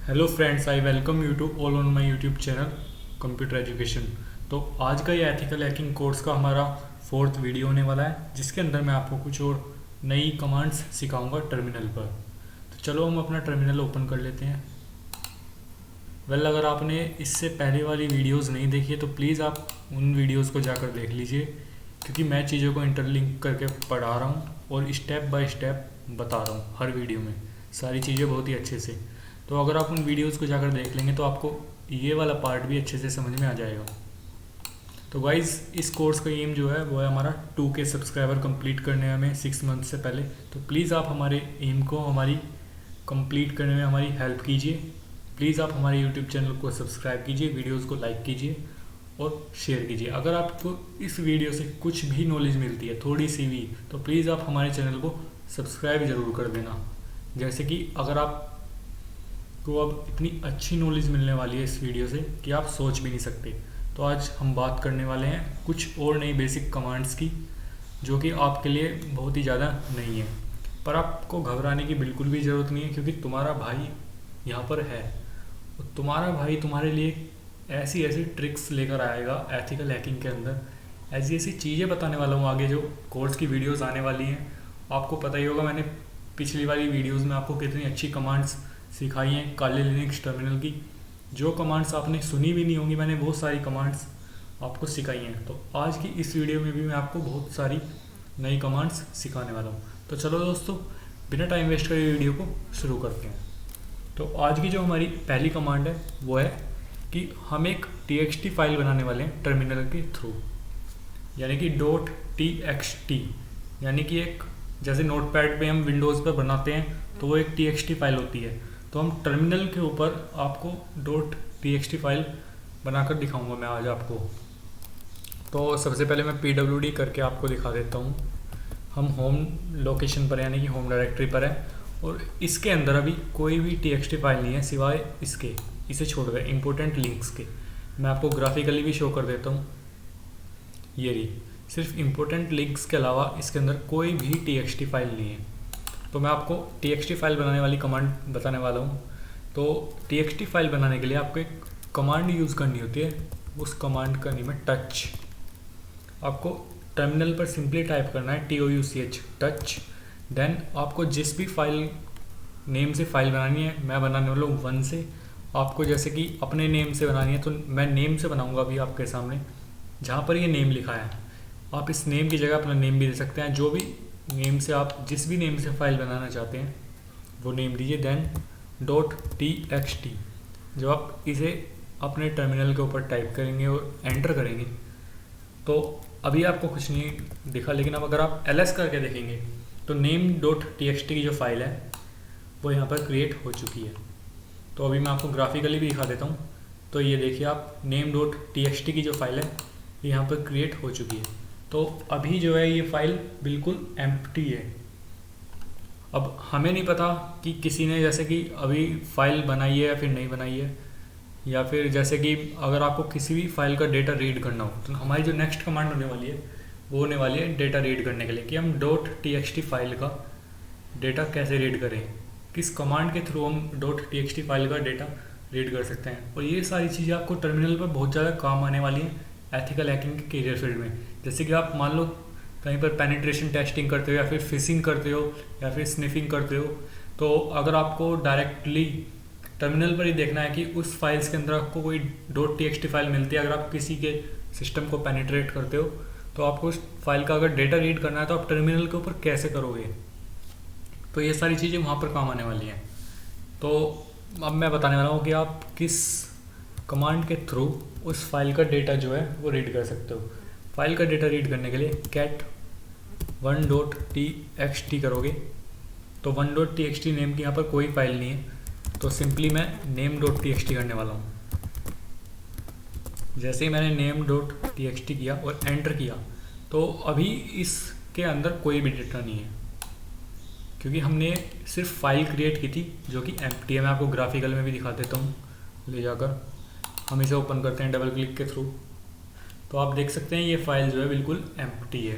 Hello friends, I welcome you to all on my YouTube channel computer education. तो आज का ये ethical hacking course का हमारा फोर्थ वीडियो होने वाला है, जिसके अंदर मैं आपको कुछ और नई कमांड्स सिखाऊंगा टर्मिनल पर। तो चलो हम अपना टर्मिनल ओपन कर लेते हैं। अगर आपने इससे पहले वाली वीडियोस नहीं देखी है तो प्लीज़ आप उन वीडियोस को जाकर देख लीजिए, क्योंकि मैं चीज़ों को इंटरलिंक करके पढ़ा रहा हूँ और स्टेप बाय स्टेप बता रहा हूँ हर वीडियो में सारी चीज़ें बहुत ही अच्छे से। तो अगर आप उन वीडियोस को जाकर देख लेंगे तो आपको ये वाला पार्ट भी अच्छे से समझ में आ जाएगा। तो गाइज़, इस कोर्स का एम जो है वो है हमारा 2K सब्सक्राइबर कंप्लीट करने में हमें 6 मंथ से पहले। तो प्लीज़ आप हमारे एम को हमारी कंप्लीट करने में हमारी हेल्प कीजिए। प्लीज़ आप हमारे यूट्यूब चैनल को सब्सक्राइब कीजिए, वीडियोस को लाइक कीजिए और शेयर कीजिए। अगर आपको इस वीडियो से कुछ भी नॉलेज मिलती है, थोड़ी सी भी, तो प्लीज़ आप हमारे चैनल को सब्सक्राइब ज़रूर कर देना। जैसे कि अगर आप तो अब इतनी अच्छी नॉलेज मिलने वाली है इस वीडियो से कि आप सोच भी नहीं सकते। तो आज हम बात करने वाले हैं कुछ और नई बेसिक कमांड्स की, जो कि आपके लिए बहुत ही ज़्यादा नहीं है। पर आपको घबराने की बिल्कुल भी ज़रूरत नहीं है, क्योंकि तुम्हारा भाई यहाँ पर है और तुम्हारा भाई तुम्हारे लिए ऐसी ऐसी ट्रिक्स लेकर आएगा एथिकल हैकिंग के अंदर। ऐसी ऐसी चीज़ें बताने वाला हूँ आगे जो कोर्स की वीडियोज़ आने वाली हैं। आपको पता ही होगा, मैंने पिछली वाली वीडियोज़ में आपको कितनी अच्छी कमांड्स सिखाई हैं काले लिनक्स टर्मिनल की। जो कमांड्स आपने सुनी भी नहीं होंगी, मैंने बहुत सारी कमांड्स आपको सिखाई हैं। तो आज की इस वीडियो में भी मैं आपको बहुत सारी नई कमांड्स सिखाने वाला हूँ। तो चलो दोस्तों, बिना टाइम वेस्ट करे वीडियो को शुरू करते हैं। तो आज की जो हमारी पहली कमांड है वो है कि हम एक txt फाइल बनाने वाले हैं टर्मिनल के थ्रू, यानी कि .txt। यानी कि एक जैसे नोटपैड पे हम विंडोज़ पर बनाते हैं तो वो एक txt फाइल होती है। तो हम टर्मिनल के ऊपर आपको .txt फाइल बनाकर दिखाऊंगा मैं आज आपको। तो सबसे पहले मैं pwd करके आपको दिखा देता हूँ। हम होम लोकेशन पर यानी कि होम डायरेक्टरी पर है और इसके अंदर अभी कोई भी txt फाइल नहीं है सिवाय इसे छोड़कर इम्पोर्टेंट लिंक्स के। मैं आपको ग्राफिकली भी शो कर देता हूँ। ये रही, सिर्फ इम्पोर्टेंट लिंक्स के अलावा इसके अंदर कोई भी txt फाइल नहीं है। तो मैं आपको txt फाइल बनाने वाली कमांड बताने वाला हूँ। तो txt फाइल बनाने के लिए आपको एक कमांड यूज़ करनी होती है। उस कमांड का नेम है टच। आपको टर्मिनल पर सिंपली टाइप करना है TOUCH टच। देन आपको जिस भी फाइल नेम से फाइल बनानी है, मैं बनाने वाला हूँ 1 से। आपको जैसे कि अपने नेम से बनानी है तो मैं नेम से बनाऊँगा अभी आपके सामने। जहाँ पर ये नेम लिखा है, आप इस नेम की जगह अपना नेम भी दे सकते हैं। जो भी नेम से आप जिस भी नेम से फाइल बनाना चाहते हैं वो नेम दीजिए। देन .txt जब आप इसे अपने टर्मिनल के ऊपर टाइप करेंगे और एंटर करेंगे तो अभी आपको कुछ नहीं दिखा, लेकिन अब अगर आप ls करके देखेंगे तो name.txt की जो फाइल है वो यहाँ पर क्रिएट हो चुकी है। तो अभी मैं आपको ग्राफिकली भी दिखा देता हूँ। तो ये देखिए आप, name.txt की जो फाइल है ये यहाँ पर क्रिएट हो चुकी है। तो अभी जो है ये फाइल बिल्कुल एम्प्टी है। अब हमें नहीं पता कि किसी ने जैसे कि अभी फाइल बनाई है या फिर नहीं बनाई है, या फिर जैसे कि अगर आपको किसी भी फाइल का डेटा रीड करना हो तो हमारी जो नेक्स्ट कमांड होने वाली है वो होने वाली है डेटा रीड करने के लिए, कि हम .txt फाइल का डेटा कैसे रीड करें, किस कमांड के थ्रू हम .txt फाइल का डेटा रीड कर सकते हैं। और ये सारी चीज़ें आपको टर्मिनल पर बहुत ज़्यादा काम आने वाली हैं एथिकल हैकिंग के करियर फील्ड में। जैसे कि आप मान लो कहीं पर पेनिट्रेशन टेस्टिंग करते हो या फिर फिशिंग करते हो या फिर स्निफिंग करते हो, तो अगर आपको डायरेक्टली टर्मिनल पर ही देखना है कि उस फाइल्स के अंदर आपको कोई .txt फाइल मिलती है, अगर आप किसी के सिस्टम को पेनिट्रेट करते हो तो आपको उस फाइल का अगर डेटा रीड करना है तो आप टर्मिनल के ऊपर कैसे करोगे। तो ये सारी चीज़ें वहाँ पर काम आने वाली हैं। तो अब मैं बताने वाला हूँ कि आप किस कमांड के थ्रू उस फाइल का डेटा जो है वो रीड कर सकते हो। फाइल का डेटा रीड करने के लिए cat 1.txt करोगे तो 1.txt नेम की यहाँ पर कोई फाइल नहीं है, तो सिंपली मैं name.txt करने वाला हूँ। जैसे ही मैंने name.txt किया और एंटर किया तो अभी इसके अंदर कोई भी डेटा नहीं है, क्योंकि हमने सिर्फ फाइल क्रिएट की थी जो कि एम्प्टी है। मैं आपको ग्राफिकल में भी दिखा देता हूँ ले जाकर। हम इसे ओपन करते हैं डबल क्लिक के थ्रू, तो आप देख सकते हैं ये फाइल जो है बिल्कुल एम्प्टी है।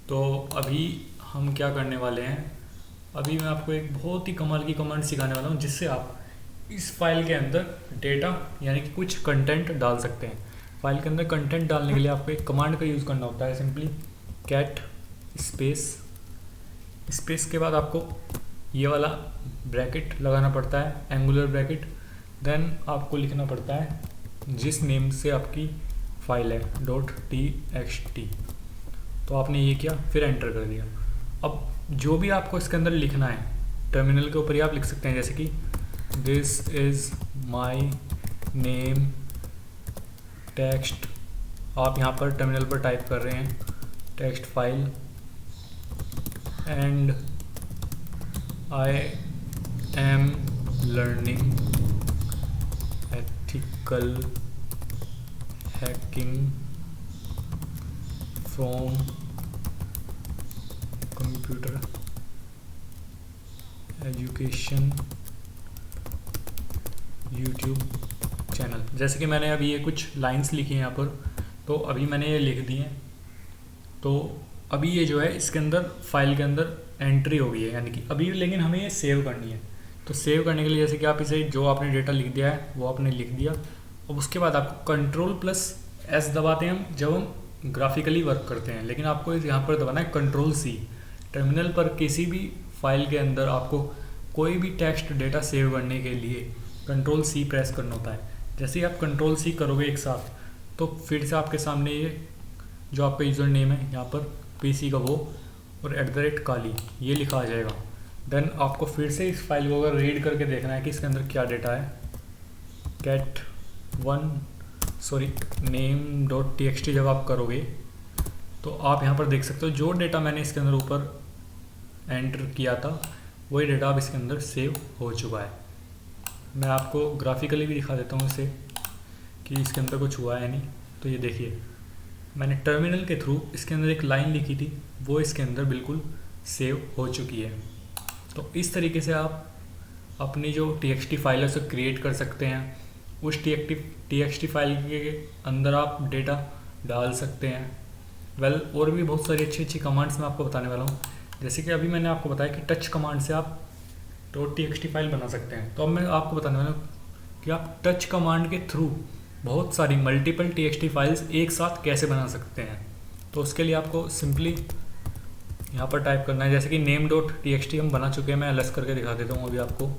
तो अभी हम क्या करने वाले हैं, अभी मैं आपको एक बहुत ही कमाल की कमांड सिखाने वाला हूँ जिससे आप इस फाइल के अंदर डेटा यानी कि कुछ कंटेंट डाल सकते हैं। फाइल के अंदर कंटेंट डालने के लिए आपको एक कमांड का यूज़ करना होता है, सिंपली कैट स्पेस के बाद आपको ये वाला ब्रैकेट लगाना पड़ता है, एंगुलर ब्रैकेट। देन आपको लिखना पड़ता है जिस नेम से आपकी फाइल है .txt। तो आपने ये किया, फिर एंटर कर दिया। अब जो भी आपको इसके अंदर लिखना है टर्मिनल के ऊपर ही आप लिख सकते हैं, जैसे कि this is my name text. आप यहाँ पर टर्मिनल पर टाइप कर रहे हैं text file and I am learning ethical hacking from computer education YouTube channel. जैसे कि मैंने अभी ये कुछ लाइंस लिखी हैं यहाँ पर, तो अभी मैंने ये लिख दी हैं। तो अभी ये जो है इसके अंदर फाइल के अंदर एंट्री हो गई है, यानी कि अभी लेकिन हमें ये सेव करनी है। तो सेव करने के लिए जैसे कि आप इसे जो आपने डेटा लिख दिया है वो आपने लिख दिया। अब उसके बाद आपको Ctrl+S दबाते हैं हम जब हम ग्राफिकली वर्क करते हैं, लेकिन आपको यहाँ पर दबाना है Ctrl+C। टर्मिनल पर किसी भी फाइल के अंदर आपको कोई भी टेक्स्ट डेटा सेव करने के लिए Ctrl+C प्रेस करना होता है। जैसे ही आप Ctrl+C करोगे एक साथ, तो फिर से आपके सामने ये जो आपका यूज़र नेम है यहाँ पर PC का वो और @ ये लिखा आ जाएगा। देन आपको फिर से इस फाइल को अगर रीड करके देखना है कि इसके अंदर क्या डेटा है, name.txt जब आप करोगे तो आप यहाँ पर देख सकते हो जो डेटा मैंने इसके अंदर ऊपर एंटर किया था वही डेटा अब इसके अंदर सेव हो चुका है। मैं आपको ग्राफिकली भी दिखा देता हूँ इसे कि इसके अंदर कुछ हुआ है नहीं। तो ये देखिए मैंने टर्मिनल के थ्रू इसके अंदर एक लाइन लिखी थी, वो इसके अंदर बिल्कुल सेव हो चुकी है। तो इस तरीके से आप अपनी जो txt फाइल है उसे क्रिएट कर सकते हैं। उस txt फाइल के अंदर आप डेटा डाल सकते हैं। और भी बहुत सारी अच्छी कमांड्स मैं आपको बताने वाला हूँ। जैसे कि अभी मैंने आपको बताया कि टच कमांड से आप .txt फाइल बना सकते हैं। तो अब मैं आपको बताने वाला हूँ कि आप टच कमांड के थ्रू बहुत सारी मल्टीपल txt फाइल्स एक साथ कैसे बना सकते हैं। तो उसके लिए आपको सिंपली यहाँ पर टाइप करना है, जैसे कि name.txt हम बना चुके हैं। मैं ls करके दिखा देता हूँ अभी आपको।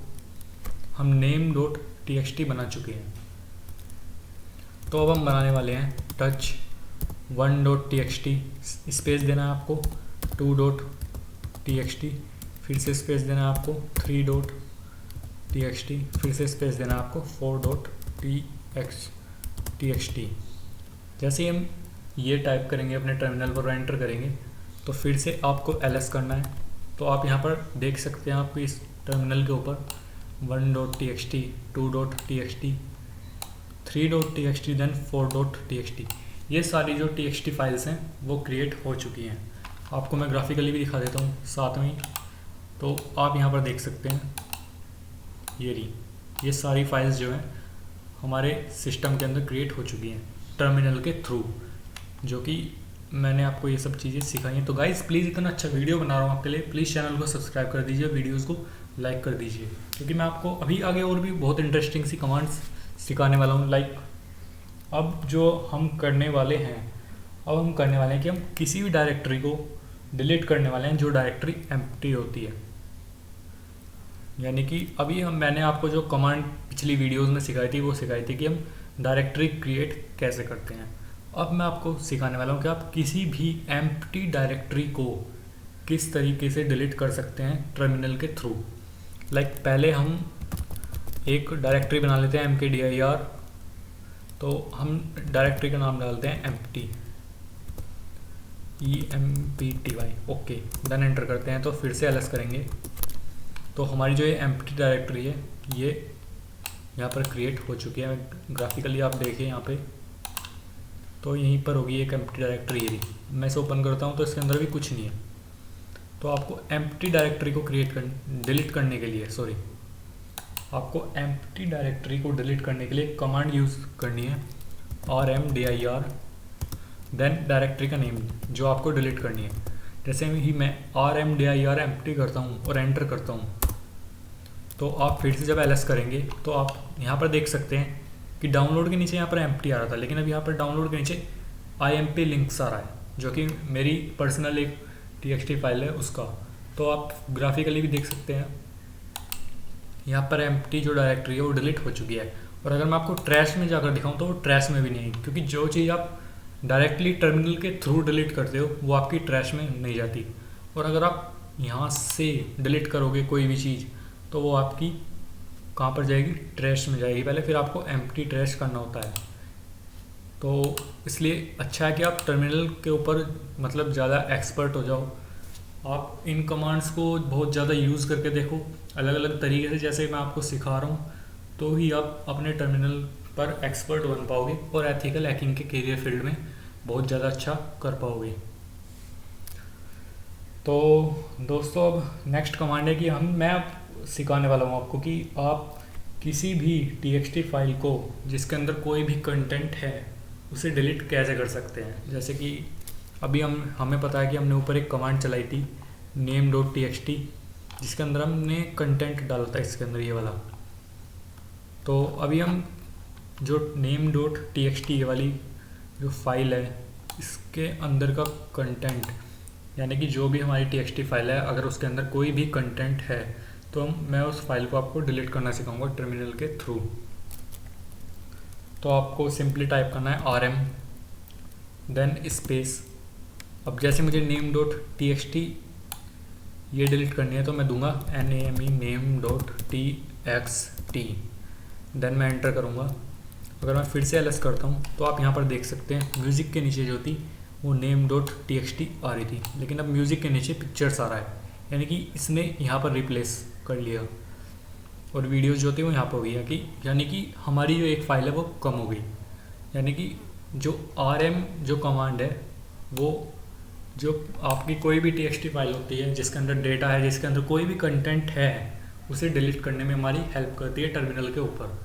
हम name.txt बना चुके हैं। तो अब हम बनाने वाले हैं touch 1.txt, स्पेस देना है आपको 2.txt, फिर से स्पेस देना है आपको 3.txt, फिर से स्पेस देना है आपको 4.txt। जैसे ही हम ये टाइप करेंगे अपने टर्मिनल पर एंटर करेंगे तो फिर से आपको ls करना है। तो आप यहाँ पर देख सकते हैं आपको इस टर्मिनल के ऊपर 1.txt, 2.txt, 3.txt, then 4.txt, ये सारी जो txt फाइल्स हैं वो क्रिएट हो चुकी हैं। आपको मैं ग्राफिकली भी दिखा देता हूँ साथ में। तो आप यहाँ पर देख सकते हैं ये सारी फाइल्स जो हैं हमारे सिस्टम के अंदर क्रिएट हो चुकी हैं टर्मिनल के थ्रू, जो कि मैंने आपको ये सब चीज़ें सिखाई हैं। तो गाइज़ प्लीज़ इतना अच्छा वीडियो बना रहा हूँ आपके लिए, प्लीज़ चैनल को सब्सक्राइब कर दीजिए, वीडियोज़ को लाइक कर दीजिए, क्योंकि मैं आपको अभी आगे और भी बहुत इंटरेस्टिंग सी कमांड्स सिखाने वाला हूँ। अब जो हम करने वाले हैं कि हम किसी भी डायरेक्टरी को डिलीट करने वाले हैं जो डायरेक्टरी एम्प्टी होती है। यानी कि अभी मैंने आपको जो कमांड पिछली वीडियोस में सिखाई थी वो सिखाई थी कि हम डायरेक्टरी क्रिएट कैसे करते हैं। अब मैं आपको सिखाने वाला हूँ कि आप किसी भी एम्प्टी डायरेक्टरी को किस तरीके से डिलीट कर सकते हैं टर्मिनल के थ्रू। पहले हम एक डायरेक्टरी बना लेते हैं mkdir। तो हम डायरेक्टरी का नाम डालते हैं empty, empty, okay, then enter करते हैं। तो फिर से ls करेंगे तो हमारी जो ये empty डायरेक्टरी है ये यहाँ पर क्रिएट हो चुकी है। ग्राफिकली आप देखिए यहाँ पे, तो यहीं पर होगी एक empty डायरेक्टरी। ये मैं इसे ओपन करता हूँ तो इसके अंदर भी कुछ नहीं है। तो आपको empty डायरेक्टरी को डिलीट करने के लिए आपको एम्प्टी डायरेक्टरी को डिलीट करने के लिए कमांड यूज़ करनी है rmdir, देन डायरेक्टरी का नेम जो आपको डिलीट करनी है। जैसे ही मैं rmdir एम्प्टी करता हूँ और एंटर करता हूँ तो आप फिर से जब ls करेंगे तो आप यहाँ पर देख सकते हैं कि डाउनलोड के नीचे यहाँ पर एम्प्टी आ रहा था, लेकिन अब यहाँ पर डाउनलोड के नीचे IMP लिंक्स आ रहा है, जो कि मेरी पर्सनल एक txt फाइल है उसका। तो आप ग्राफिकली भी देख सकते हैं यहाँ पर एम्प्टी जो डायरेक्टरी है वो डिलीट हो चुकी है। और अगर मैं आपको ट्रैश में जाकर दिखाऊं तो वो ट्रैश में भी नहीं है, क्योंकि जो चीज़ आप डायरेक्टली टर्मिनल के थ्रू डिलीट करते हो वो आपकी ट्रैश में नहीं जाती। और अगर आप यहाँ से डिलीट करोगे कोई भी चीज़ तो वो आपकी कहाँ पर जाएगी, ट्रैश में जाएगी पहले, फिर आपको एम्प्टी ट्रैश करना होता है। तो इसलिए अच्छा है कि आप टर्मिनल के ऊपर मतलब ज़्यादा एक्सपर्ट हो जाओ। आप इन कमांड्स को बहुत ज़्यादा यूज़ करके देखो अलग अलग तरीके से, जैसे मैं आपको सिखा रहा हूँ, तो ही आप अपने टर्मिनल पर एक्सपर्ट बन पाओगे और एथिकल हैकिंग के करियर फील्ड में बहुत ज़्यादा अच्छा कर पाओगे। तो दोस्तों अब नेक्स्ट कमांड है कि मैं अब सिखाने वाला हूँ आपको कि आप किसी भी txt फाइल को जिसके अंदर कोई भी कंटेंट है उसे डिलीट कैसे कर सकते हैं। जैसे कि अभी हमें पता है कि हमने ऊपर एक कमांड चलाई थी name.txt, जिसके अंदर हमने कंटेंट डाला था इसके अंदर ये वाला। तो अभी हम जो name.txt ये वाली जो फाइल है इसके अंदर का कंटेंट, यानी कि जो भी हमारी txt फाइल है अगर उसके अंदर कोई भी कंटेंट है तो मैं उस फाइल को आपको डिलीट करना सिखाऊंगा टर्मिनल के थ्रू। तो आपको सिंपली टाइप करना है rm देन स्पेस। अब जैसे मुझे name.txt ये डिलीट करनी है तो मैं दूंगा name.txt देन मैं एंटर करूँगा। अगर मैं फिर से ls करता हूँ तो आप यहाँ पर देख सकते हैं म्यूज़िक के नीचे जो थी वो name.txt आ रही थी, लेकिन अब म्यूज़िक के नीचे पिक्चर्स आ रहा है, यानी कि इसने यहाँ पर रिप्लेस कर लिया और वीडियोस जो थी वो यहाँ पर हो गई, कि यानी कि हमारी जो एक फ़ाइल है वो कम हो गई। यानी कि जो rm जो कमांड है वो जो आपकी कोई भी txt फाइल होती है जिसके अंदर डेटा है, जिसके अंदर कोई भी कंटेंट है, उसे डिलीट करने में हमारी हेल्प करती है टर्मिनल के ऊपर।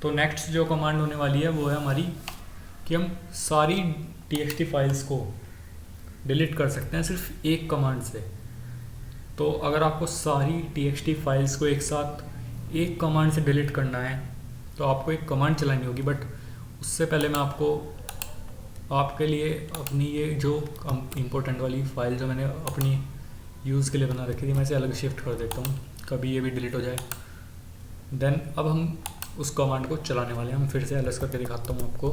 तो नेक्स्ट जो कमांड होने वाली है वो है हमारी कि हम सारी txt फाइल्स को डिलीट कर सकते हैं सिर्फ एक कमांड से। तो अगर आपको सारी txt फाइल्स को एक साथ एक कमांड से डिलीट करना है तो आपको एक कमांड चलानी होगी, बट उससे पहले मैं आपके लिए अपनी ये जो इम्पोर्टेंट वाली फाइल जो मैंने अपनी यूज़ के लिए बना रखी थी मैं इसे अलग शिफ्ट कर देता हूँ, कभी ये भी डिलीट हो जाए। देन अब हम उस कमांड को चलाने वाले हैं। हम फिर से ls करके दिखाता हूँ आपको।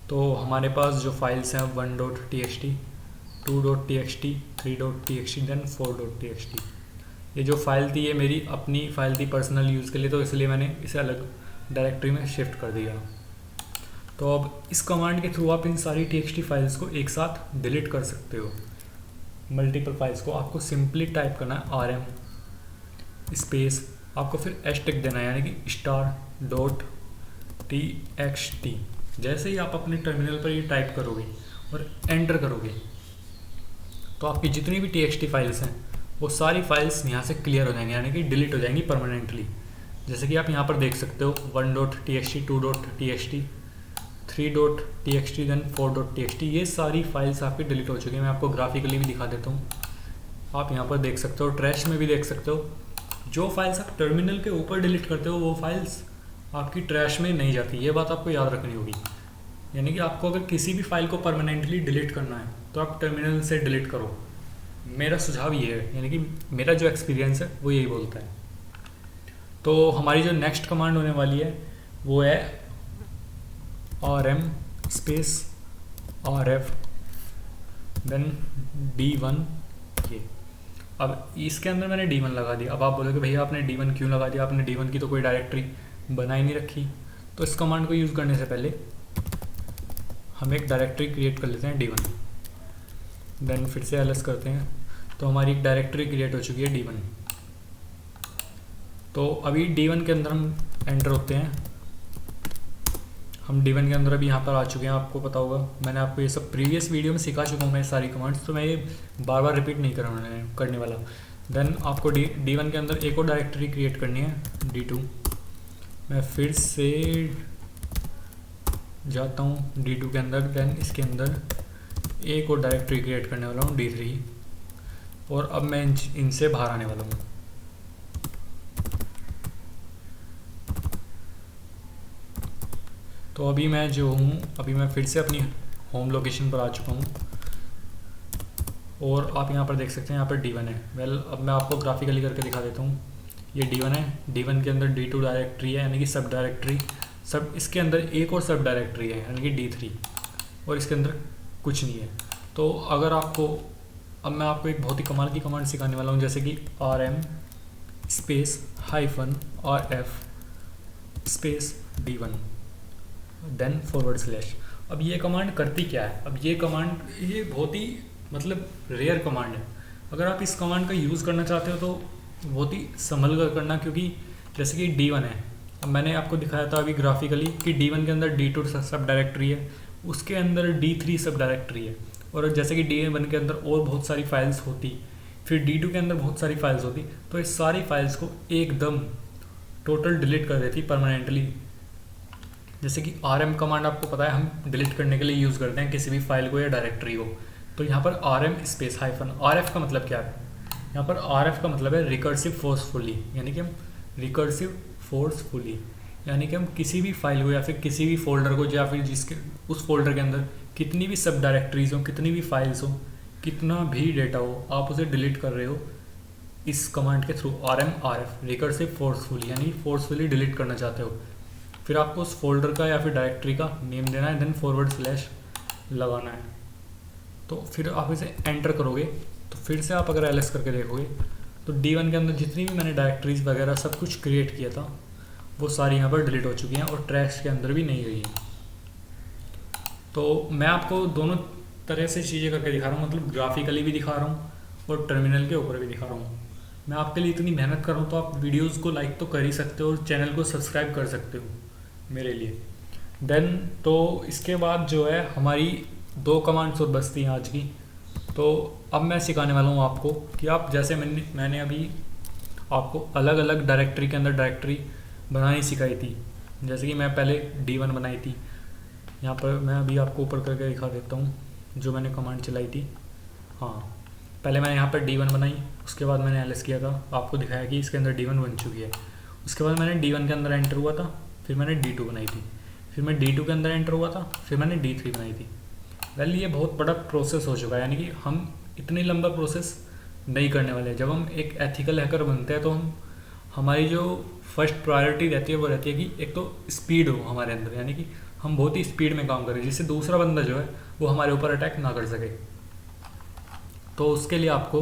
तो हमारे पास जो फाइल्स हैं 1.txt, 2.txt, 3.txt then 4.txt। ये जो फाइल थी ये मेरी अपनी फाइल थी पर्सनल यूज़ के लिए, तो इसलिए मैंने इसे अलग डायरेक्टरी में शिफ्ट कर दिया। तो अब इस कमांड के थ्रू आप इन सारी txt फाइल्स को एक साथ डिलीट कर सकते हो, मल्टीपल फाइल्स को। आपको सिंपली टाइप करना है rm स्पेस, आपको फिर # देना है, यानी कि *.txt। जैसे ही आप अपने टर्मिनल पर ये टाइप करोगे और एंटर करोगे तो आपकी जितनी भी txt फाइल्स हैं वो सारी फाइल्स यहाँ से क्लियर हो जाएंगी, यानी कि डिलीट हो जाएंगी परमानेंटली। जैसे कि आप यहाँ पर देख सकते हो 1.txt, 2.txt, 3.txt then 4.txt, ये सारी फाइल्स आपकी डिलीट हो चुकी हैं। मैं आपको ग्राफिकली भी दिखा देता हूँ, आप यहाँ पर देख सकते हो, ट्रैश में भी देख सकते हो। जो फाइल्स आप टर्मिनल के ऊपर डिलीट करते हो वो फाइल्स आपकी ट्रैश में नहीं जाती, ये बात आपको याद रखनी होगी। यानी कि आपको अगर किसी भी फाइल को परमानेंटली डिलीट करना है तो आप टर्मिनल से डिलीट करो, मेरा सुझाव ये है, यानी कि मेरा जो एक्सपीरियंस है वो यही बोलता है। तो हमारी जो नेक्स्ट कमांड होने वाली है वो है rm space rf then d1। ये अब इसके अंदर मैंने d1 लगा दिया। अब आप बोलोगे भैया आपने d1 क्यों लगा दिया, आपने d1 की तो कोई डायरेक्टरी बनाई नहीं रखी। तो इस कमांड को यूज़ करने से पहले हम एक डायरेक्टरी क्रिएट कर लेते हैं d1, देन फिर से ls करते हैं तो हमारी एक डायरेक्टरी क्रिएट हो चुकी है d1। तो अभी d1 के अंदर हम एंटर होते हैं। हम d1 के अंदर अभी यहाँ पर आ चुके हैं, आपको पता होगा मैंने आपको ये सब प्रीवियस वीडियो में सिखा चुका हूँ मैं सारी कमांड्स, तो मैं ये बार बार रिपीट नहीं करने वाला। देन आपको d1 के अंदर एक और डायरेक्टरी क्रिएट करनी है d2। मैं फिर से जाता हूँ d2 के अंदर, देन इसके अंदर एक और डायरेक्टरी क्रिएट करने वाला हूँ d3, और अब मैं इनसे बाहर आने वाला हूँ। तो अभी मैं जो हूँ, अभी मैं फिर से अपनी होम लोकेशन पर आ चुका हूँ और आप यहाँ पर देख सकते हैं यहाँ पर D1 है। वेल अब मैं आपको ग्राफिकली करके दिखा देता हूँ। ये D1 है, D1 के अंदर D2 डायरेक्टरी है यानी कि सब डायरेक्टरी, सब इसके अंदर एक और सब डायरेक्टरी है यानी कि D3, और इसके अंदर कुछ नहीं है। तो अगर आपको, अब मैं आपको एक बहुत ही कमाल की कमांड सिखाने वाला हूँ, जैसे कि RM space -RF space D1 then /। अब ये कमांड करती क्या है? अब ये कमांड, ये बहुत ही मतलब रेयर कमांड है। अगर आप इस कमांड का यूज़ करना चाहते हो तो बहुत ही संभल कर करना, क्योंकि जैसे कि D1 है, अब मैंने आपको दिखाया था अभी ग्राफिकली कि D1 के अंदर D2 सब डायरेक्टरी है, उसके अंदर D3 सब डायरेक्टरी है, और जैसे कि D1 के अंदर और बहुत सारी फाइल्स होती, फिर D2 के अंदर बहुत सारी फाइल्स होती, तो इस सारी फाइल्स को एकदम टोटल डिलीट कर देती परमानेंटली। जैसे कि RM कमांड आपको पता है हम डिलीट करने के लिए यूज़ करते हैं किसी भी फाइल को या डायरेक्टरी को। तो यहाँ पर RM स्पेस -RF का मतलब क्या है? यहाँ पर RF का मतलब है रिकर्सिव फोर्सफुली, यानी कि हम रिकर्सिव फोर्सफुली, यानी कि हम किसी भी फाइल को या फिर किसी भी फोल्डर को, या फिर जिसके उस फोल्डर के अंदर कितनी भी सब डायरेक्टरीज हो, कितनी भी फाइल्स हो, कितना भी डेटा हो, आप उसे डिलीट कर रहे हो इस कमांड के थ्रू। RF रिकर्सिव फोर्सफुली, यानी फोर्सफुली डिलीट करना चाहते हो। फिर आपको उस फोल्डर का या फिर डायरेक्टरी का नेम देना है, देन / लगाना है। तो फिर आप इसे एंटर करोगे तो फिर से आप अगर LS करके देखोगे तो D1 के अंदर जितनी भी मैंने डायरेक्टरीज वगैरह सब कुछ क्रिएट किया था वो सारी यहाँ पर डिलीट हो चुकी हैं और ट्रैश के अंदर भी नहीं गई हैं। तो मैं आपको दोनों तरह से चीज़ें करके दिखा रहा हूँ, मतलब ग्राफिकली भी दिखा रहा हूँ और टर्मिनल के ऊपर भी दिखा रहा हूँ। मैं आपके लिए इतनी मेहनत कर रहा हूँ तो आप वीडियोस को लाइक तो कर ही सकते हो और चैनल को सब्सक्राइब कर सकते हो मेरे लिए। देन तो इसके बाद जो है हमारी 2 कमांड्स और बचती हैं आज की। तो अब मैं सिखाने वाला हूँ आपको कि आप, जैसे मैंने अभी आपको अलग अलग डायरेक्टरी के अंदर डायरेक्टरी बनानी सिखाई थी। जैसे कि मैं पहले D1 बनाई थी, यहाँ पर मैं अभी आपको ऊपर करके दिखा देता हूँ जो मैंने कमांड चलाई थी। हाँ, पहले मैंने यहाँ पर D1 बनाई, उसके बाद मैंने LS किया था, आपको दिखाया कि इसके अंदर D1 बन चुकी है। उसके बाद मैंने D1 के अंदर एंटर हुआ था, फिर मैंने D2 बनाई थी, फिर मैं D2 के अंदर एंटर हुआ था, फिर मैंने D3 बनाई थी। वेल ये बहुत बड़ा प्रोसेस हो चुका है, यानी कि हम इतनी लंबा प्रोसेस नहीं करने वाले। जब हम एक एथिकल हैकर बनते हैं तो हमारी जो फर्स्ट प्रायोरिटी रहती है वो रहती है कि एक तो स्पीड हो हमारे अंदर, यानी कि हम बहुत ही स्पीड में काम करें जिससे दूसरा बंदा जो है वो हमारे ऊपर अटैक ना कर सके। तो उसके लिए आपको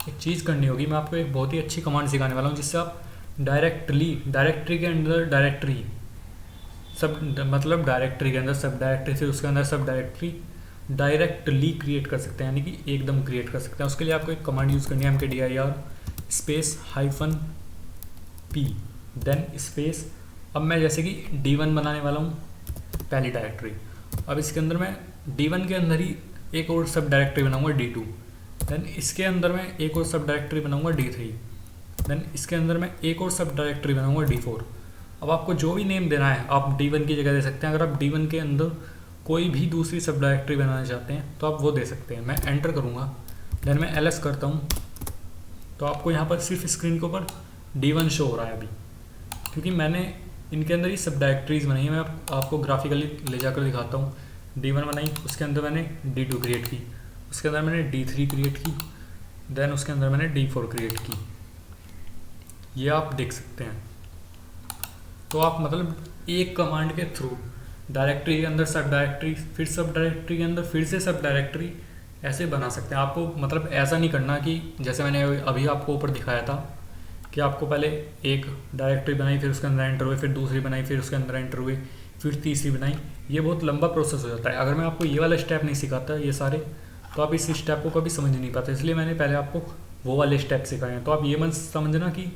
एक चीज़ करनी होगी, मैं आपको एक बहुत ही अच्छी कमांड सिखाने वाला हूँ जिससे आप डायरेक्टरी के अंदर डायरेक्टरी सब, मतलब डायरेक्टरी के अंदर सब डायरेक्टरी, फिर उसके अंदर सब डायरेक्टरी डायरेक्टली क्रिएट कर सकते हैं, यानी कि एकदम क्रिएट कर सकते हैं। उसके लिए आपको एक कमांड यूज़ करनी है, mkdir space -p then space. अब मैं जैसे कि D1 बनाने वाला हूँ पहली डायरेक्टरी, अब इसके अंदर मैं D1 के अंदर ही एक और सब डायरेक्टरी बनाऊँगा D2, देन इसके अंदर मैं एक और सब डायरेक्टरी बनाऊँगा D3, देन इसके अंदर मैं एक और सब डायरेक्टरी बनाऊँगा D4। अब आपको जो भी नेम देना है आप D1 की जगह दे सकते हैं। अगर आप D1 के अंदर कोई भी दूसरी सब डायरेक्टरी बनाना चाहते हैं तो आप वो दे सकते हैं। मैं एंटर करूँगा, देन मैं LS करता हूँ, तो आपको यहाँ पर सिर्फ स्क्रीन के ऊपर D1 शो हो रहा है अभी, क्योंकि मैंने इनके अंदर ही सब डायरेक्टरीज बनाई है। मैं आपको ग्राफिकली ले जाकर दिखाता हूँ। D1 बनाई, उसके अंदर मैंने D2 क्रिएट की, उसके अंदर मैंने D3 क्रिएट की, देन उसके अंदर मैंने D4 क्रिएट की। ये आप देख सकते हैं। तो आप मतलब एक कमांड के थ्रू डायरेक्टरी के अंदर सब डायरेक्टरी, फिर सब डायरेक्टरी के अंदर फिर से सब डायरेक्टरी ऐसे बना सकते हैं। आपको मतलब ऐसा नहीं करना कि जैसे मैंने अभी आपको ऊपर दिखाया था कि आपको पहले एक डायरेक्टरी बनाई, फिर उसके अंदर एंटर हुए, फिर दूसरी बनाई, फिर उसके अंदर एंटर हुए, फिर तीसरी बनाई। ये बहुत लंबा प्रोसेस हो जाता है। अगर मैं आपको ये वाला स्टेप नहीं सिखाता ये सारे, तो आप इस स्टेप को कभी समझ नहीं पाते। इसलिए मैंने पहले आपको वो वाले स्टेप सिखाए हैं। तो आप ये मत समझना कि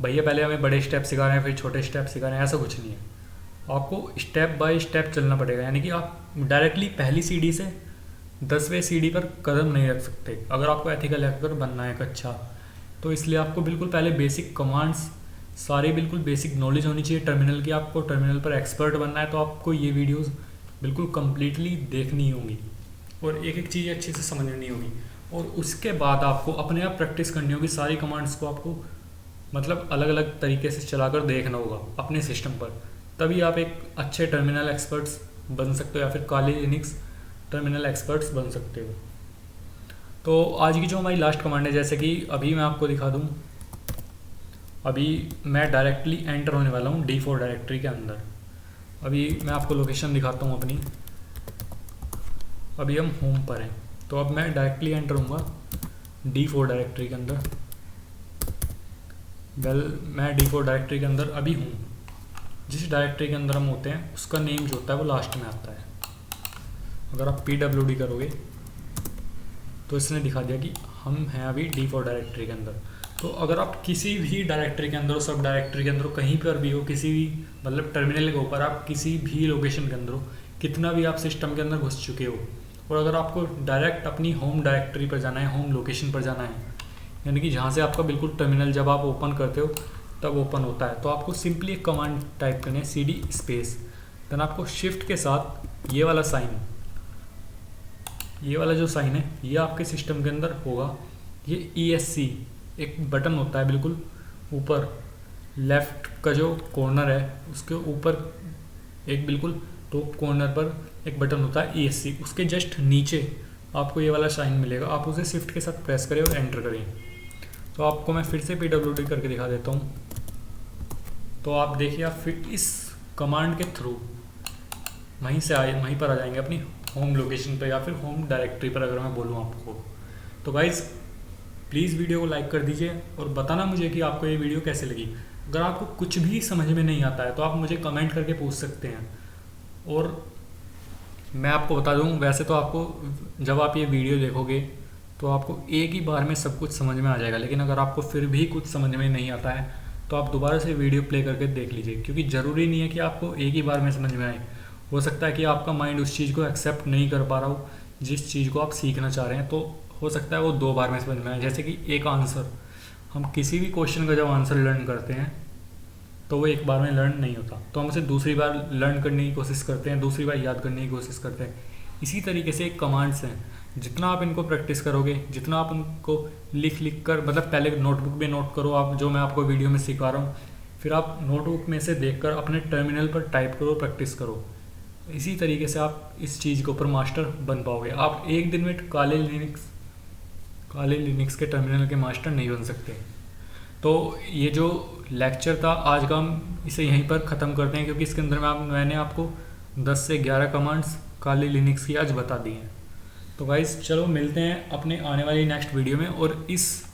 भैया पहले हमें बड़े स्टेप सिखा रहे हैं फिर छोटे स्टेप सिखा रहे हैं, ऐसा कुछ नहीं है। आपको स्टेप बाय स्टेप चलना पड़ेगा, यानी कि आप डायरेक्टली पहली सीढ़ी से 10वें सीढ़ी पर कदम नहीं रख सकते अगर आपको एथिकल हैकर बनना है अच्छा। तो इसलिए आपको बिल्कुल पहले बेसिक कमांड्स सारे बिल्कुल बेसिक नॉलेज होनी चाहिए टर्मिनल की। आपको टर्मिनल पर एक्सपर्ट बनना है तो आपको ये वीडियोस बिल्कुल कम्प्लीटली देखनी होगी और एक एक चीज़ अच्छे से समझनी होगी। और उसके बाद आपको अपने आप प्रैक्टिस करनी होगी। सारी कमांड्स को आपको मतलब अलग अलग तरीके से चलाकर देखना होगा अपने सिस्टम पर, तभी आप एक अच्छे टर्मिनल एक्सपर्ट्स बन सकते हो या फिर काली लिनक्स टर्मिनल एक्सपर्ट्स बन सकते हो। तो आज की जो हमारी लास्ट कमांड है, जैसे कि अभी मैं आपको दिखा दूँ, अभी मैं डायरेक्टली एंटर होने वाला हूँ D4 डायरेक्टरी के अंदर। अभी मैं आपको लोकेशन दिखाता हूँ अपनी। अभी हम होम पर हैं, तो अब मैं डायरेक्टली एंटर होऊंगा D4 डायरेक्टरी के अंदर। मैं D4 डायरेक्टरी के अंदर अभी हूँ। जिस डायरेक्टरी के अंदर हम होते हैं उसका नेम जो होता है वो लास्ट में आता है। अगर आप PWD करोगे तो इसने दिखा दिया कि हम हैं अभी D4 डायरेक्टरी के अंदर। तो अगर आप किसी भी डायरेक्टरी के अंदर हो, सब डायरेक्टरी के अंदर हो, कहीं पर भी हो, किसी भी मतलब टर्मिनल के ऊपर आप किसी भी लोकेशन के अंदर हो, कितना भी आप सिस्टम के अंदर घुस चुके हो, और अगर आपको डायरेक्ट अपनी होम डायरेक्टरी पर जाना है, होम लोकेशन पर जाना है, यानी कि जहाँ से आपका बिल्कुल टर्मिनल जब आप ओपन करते हो तब ओपन होता है, तो आपको सिंपली एक कमांड टाइप करनी है CD स्पेस, देन आपको शिफ्ट के साथ ये वाला साइन, ये वाला जो साइन है ये आपके सिस्टम के अंदर होगा। ये ESC एक बटन होता है बिल्कुल ऊपर लेफ्ट का जो कॉर्नर है उसके ऊपर, एक बिल्कुल टॉप कॉर्नर पर एक बटन होता है ESC, उसके जस्ट नीचे आपको ये वाला साइन मिलेगा। आप उसे शिफ्ट के साथ प्रेस करें और एंटर करें। तो आपको मैं फिर से PWD करके दिखा देता हूँ। तो आप देखिए, आप फिर इस कमांड के थ्रू वहीं पर आ जाएंगे अपनी होम लोकेशन पर या फिर होम डायरेक्टरी पर, अगर मैं बोलूँ आपको। तो गाइज़ प्लीज़ वीडियो को लाइक कर दीजिए और बताना मुझे कि आपको ये वीडियो कैसे लगी। अगर आपको कुछ भी समझ में नहीं आता है तो आप मुझे कमेंट करके पूछ सकते हैं, और मैं आपको बता दूं, वैसे तो आपको जब आप ये वीडियो देखोगे तो आपको एक ही बार में सब कुछ समझ में आ जाएगा, लेकिन अगर आपको फिर भी कुछ समझ में नहीं आता है तो आप दोबारा से वीडियो प्ले करके देख लीजिए, क्योंकि ज़रूरी नहीं है कि आपको एक ही बार में समझ में आए। हो सकता है कि आपका माइंड उस चीज़ को एक्सेप्ट नहीं कर पा रहा हो जिस चीज़ को आप सीखना चाह रहे हैं, तो हो सकता है वो 2 बार में समझ में आए। जैसे कि एक आंसर, हम किसी भी क्वेश्चन का जब आंसर लर्न करते हैं तो वो एक बार में लर्न नहीं होता, तो हम उसे दूसरी बार लर्न करने की कोशिश करते हैं, दूसरी बार याद करने की कोशिश करते हैं। इसी तरीके से कमांड्स हैं, जितना आप इनको प्रैक्टिस करोगे, जितना आप उनको लिख कर, मतलब पहले नोटबुक में नोट करो आप, जो मैं आपको वीडियो में सिखा रहा हूँ, फिर आप नोटबुक में से देखकर अपने टर्मिनल पर टाइप करो, प्रैक्टिस करो। इसी तरीके से आप इस चीज़ के ऊपर मास्टर बन पाओगे। आप एक दिन में काले लिनक्स के टर्मिनल के मास्टर नहीं बन सकते। तो ये जो लेक्चर था आज का, हम इसे यहीं पर ख़त्म करते हैं, क्योंकि इसके अंदर मैंने आपको 10 से 11 कमांड्स काली लिनक्स की आज बता दी हैं। तो गाइस चलो मिलते हैं अपने आने वाली नेक्स्ट वीडियो में, और इस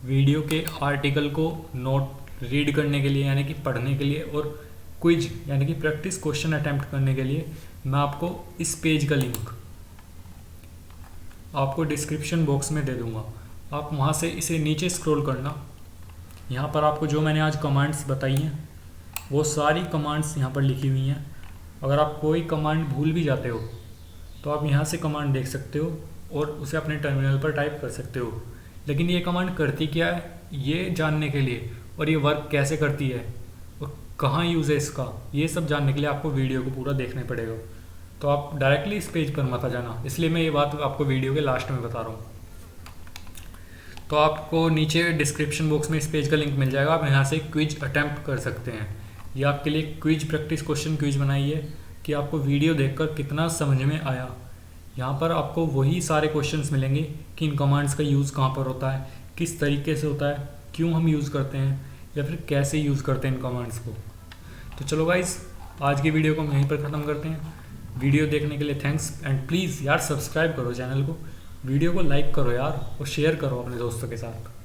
वीडियो के आर्टिकल को नोट रीड करने के लिए, यानी कि पढ़ने के लिए, और क्विज यानी कि प्रैक्टिस क्वेश्चन अटैम्प्ट करने के लिए मैं आपको इस पेज का लिंक आपको डिस्क्रिप्शन बॉक्स में दे दूंगा। आप वहाँ से इसे नीचे स्क्रॉल करना, यहाँ पर आपको जो मैंने आज कमांड्स बताई हैं वो सारी कमांड्स यहाँ पर लिखी हुई हैं। अगर आप कोई कमांड भूल भी जाते हो तो आप यहाँ से कमांड देख सकते हो और उसे अपने टर्मिनल पर टाइप कर सकते हो। लेकिन ये कमांड करती क्या है ये जानने के लिए, और ये वर्क कैसे करती है और कहाँ यूज़ है इसका, ये सब जानने के लिए आपको वीडियो को पूरा देखना पड़ेगा। तो आप डायरेक्टली इस पेज पर मत आ जाना, इसलिए मैं ये बात आपको वीडियो के लास्ट में बता रहा हूँ। तो आपको नीचे डिस्क्रिप्शन बॉक्स में इस पेज का लिंक मिल जाएगा, आप यहाँ से क्विज अटैम्प्ट कर सकते हैं। ये आपके लिए क्विज प्रैक्टिस क्वेश्चन क्विज बनाई है कि आपको वीडियो देखकर कितना समझ में आया। यहाँ पर आपको वही सारे क्वेश्चंस मिलेंगे कि इन कमांड्स का यूज़ कहाँ पर होता है, किस तरीके से होता है, क्यों हम यूज़ करते हैं, या फिर कैसे यूज़ करते हैं इन कमांड्स को। तो चलो गाइस, आज की वीडियो को हम यहीं पर ख़त्म करते हैं। वीडियो देखने के लिए थैंक्स, एंड प्लीज़ यार सब्सक्राइब करो चैनल को, वीडियो को लाइक करो यार, और शेयर करो अपने दोस्तों के साथ।